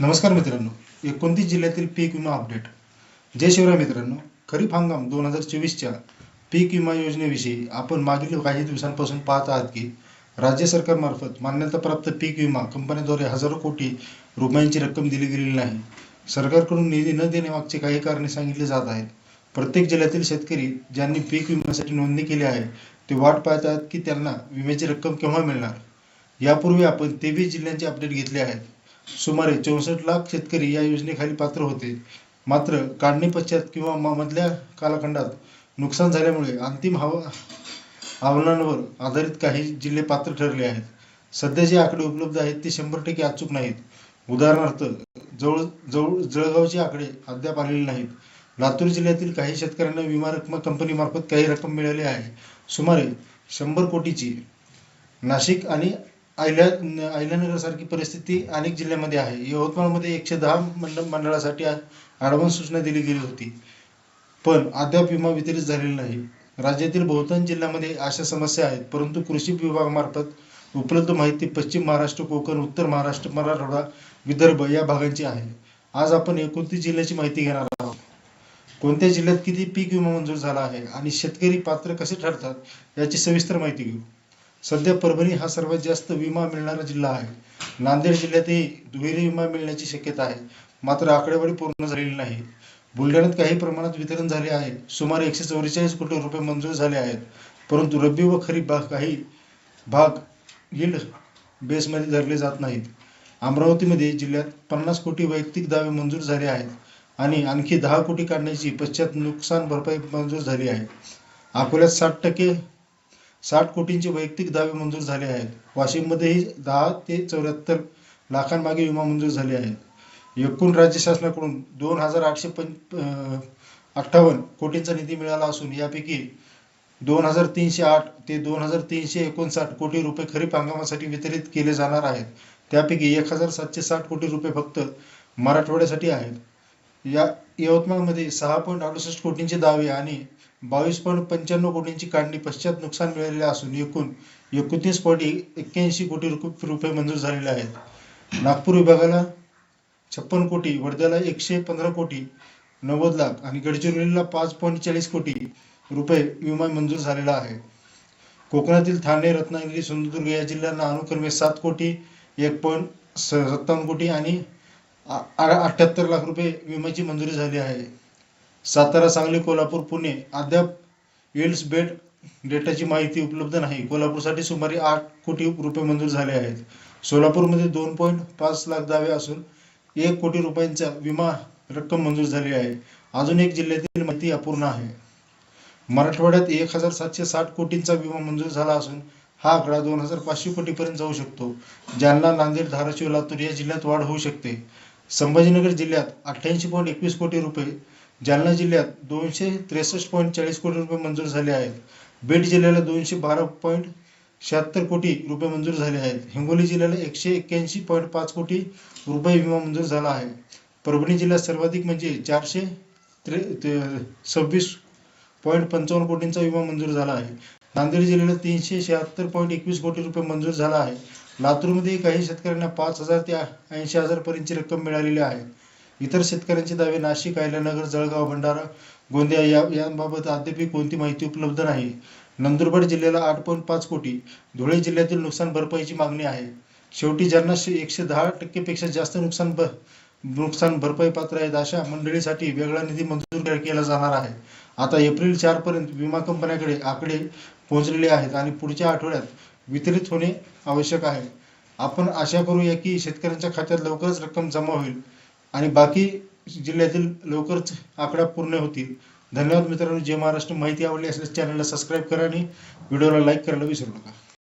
नमस्कार मित्रांनो, 29 जिल्ह्यातील पीक विमा अपडेट. जय शिवराय मित्रांनो. खरीप हंगाम 2024च्या पीक विमा योजनेविषयी आपण मागील काही दिवसांपासून पाहत आहात की राज्य सरकारमार्फत मान्यताप्राप्त पीक विमा कंपन्यांद्वारे हजारो कोटी रुपयांची रक्कम दिली गेलेली नाही. सरकारकडून निधी न देण्यामागचे काही कारणे सांगितले जात आहेत. प्रत्येक जिल्ह्यातील शेतकरी ज्यांनी पीक विम्यासाठी नोंदणी केली आहे ते वाट पाहत आहेत की त्यांना विम्याची रक्कम केव्हा मिळणार. यापूर्वी आपण 23 जिल्ह्यांचे अपडेट घेतले आहेत. सुमारे 64 लाख शेतकरी या योजनेखाली पात्र होते. मात्र काढणी पश्चात किंवा मधल्या कालखंडात नुकसान झाल्यामुळे अंतिम अहवालांवर आधारित काही जिल्हे पात्र ठरले आहेत. सध्या जे आकडे उपलब्ध आहेत ते 100% अचूक नाहीत. उदाहरणार्थ जळगावचे आकडे अद्याप आलेले नाहीत. लातूर जिल्ह्यातील काही शेतकऱ्यांना विमा कंपनीमार्फत काही रक्कम मिळाली आहे, सुमारे 100 कोटीची. नाशिक आणि अहिल्यानगर सारखी परिस्थिती अनेक जिल्ह्यांमध्ये आहे. यवतमाळमध्ये 110 मंडळासाठी ॲडव्हान्स सूचना दिली गेली होती, पण अद्याप विमा वितरित झालेला नाही. राज्यातील बहुतांश जिल्ह्यांमध्ये अशा समस्या आहेत, परंतु कृषी विभागामार्फत उपलब्ध माहिती पश्चिम महाराष्ट्र, कोकण, उत्तर महाराष्ट्र, मराठवाडा, विदर्भ या भागांची आहे. आज आपण 29 जिल्ह्याची माहिती घेणार आहोत. कोणत्या जिल्ह्यात किती पीक विमा मंजूर झाला आहे आणि शेतकरी पात्र कसे ठरतात याची सविस्तर माहिती घेऊ. सध्या परभणी हा सर्वात जास्त विमा मिळणारा जिल्हा आहे. नांदेड जिल्ह्यातही दुहेरी विमा मिळण्याची शक्यता आहे, मात्र आकडेवारी पूर्ण झालेली नाही. बुलढाण्यात काही प्रमाणात वितरण झाले आहे. सुमारे 144 कोटी रुपये मंजूर झाले आहेत, परंतु रब्बी व खरीप काही भाग यील्ड बेसमध्ये धरले जात नाहीत. अमरावतीमध्ये जिल्ह्यात 50 कोटी वैयक्तिक दावे मंजूर झाले आहेत आणि आणखी 10 कोटी काढण्याची पश्चात नुकसान भरपाई मंजूर झाली आहे. अकोल्यात 60 कोटींचे वैयक्तिक दावे मंजूर झाले आहेत. वाशिममध्येही 10 ते 74 लाखांमागे विमा मंजूर झाले आहेत. एकूण राज्य शासनाकडून 2,858 कोटींचा निधी मिळाला असून यापैकी 2,308 ते 2,359 कोटी रुपये खरीप हंगामासाठी वितरित केले जाणार आहेत. त्यापैकी 1,760 कोटी रुपये फक्त मराठवाड्यासाठी आहेत. यवतमाळमध्ये 6.68 कोटींचे दावे आणि 22.95 कोटींची काढणी पश्चात नुकसान मिळालेले असून एकूण 29.81 कोटी रुपये मंजूर झालेले आहेत. नागपूर विभागाला 56 कोटी, वर्ध्याला 115 कोटी 90 लाख आणि गडचिरोलीला 5.40 कोटी रुपये विमा मंजूर झालेला आहे. कोकणातील ठाणे, रत्नागिरी, सिंधुदुर्ग या जिल्ह्यांना अनुक्रमे 7 कोटी, 1.57 कोटी आणि 78 लाख रुपये विम्याची मंजुरी झाली आहे. सातारा, सांगली, कोल्हापूर, पुणे अद्याप यील्ड्स बेड डेटाची माहिती उपलब्ध नाही. कोल्हापूरसाठी सुमारे 8 कोटी रुपये मंजूर झाले आहेत. सोलापूरमध्ये 2.5 लाख दावे असून 1 कोटी रुपयांचा विमा रक्कम मंजूर झाली आहे. अजून एक जिल्ह्यातील माहिती अपूर्ण आहे. मराठवाड्यात 1,760 कोटींचा विमा मंजूर झाला असून हा आकडा 2,500 कोटीपर्यंत जाऊ शकतो. जालना, नांदेड, धाराशिव, लातूर या जिल्ह्यात वाढ होऊ शकते. संभाजीनगर जिल्ह्यात 88.21 कोटी रुपये, जालना जिल्ह्यात 263.40 कोटी रुपये मंजूर झाले आहेत. बीड जिल्ह्याला 212.76 कोटी रुपये मंजूर झाले आहेत. हिंगोली जिल्ह्याला 181.5 कोटी रुपये विमा मंजूर झाला आहे. परभणी जिल्ह्यात सर्वाधिक म्हणजे 426.55 कोटींचा विमा मंजूर झाला आहे. नांदेड जिल्ह्याला 376.21 कोटी रुपये मंजूर झाला आहे. लातूरमध्ये काही शेतकऱ्यांना 5,000 ते 80,000 पर्यंतची रक्कम मिळालेली आहे. इतर शेतकऱ्यांचे दावे नाशिक, अहिल्यानगर, जळगाव, भंडारा, गोंदिया यांबाबत अद्याप कोणती माहिती उपलब्ध नाही. नंदुरबार जिल्ह्याला 8.5 कोटी, धुळे जिल्ह्यातील नुकसान भरपाईची मागणी आहे. शेवटी ज्यांना 110% पेक्षा जास्त नुकसान भरपाई पात्र आहेत अशा मंडळीसाठी वेगळा निधी मंजूर केला जाणार आहे. आता एप्रिल 4 पर्यंत विमा कंपन्यांकडे आकडे पोहोचलेले आहेत आणि पुढच्या आठवड्यात वितरित होणे आवश्यक आहे. आपण आशा करूया की शेतकऱ्यांच्या खात्यात लवकरच रक्कम जमा होईल आणि बाकी जिल्ह्यातील लवकरच आकडा पूर्ण होतील. धन्यवाद मित्रांनो. जय महाराष्ट्र. माहिती आवडली असल्यास चॅनलला सबस्क्राईब करा आणि व्हिडिओला लाईक करायला विसरू नका.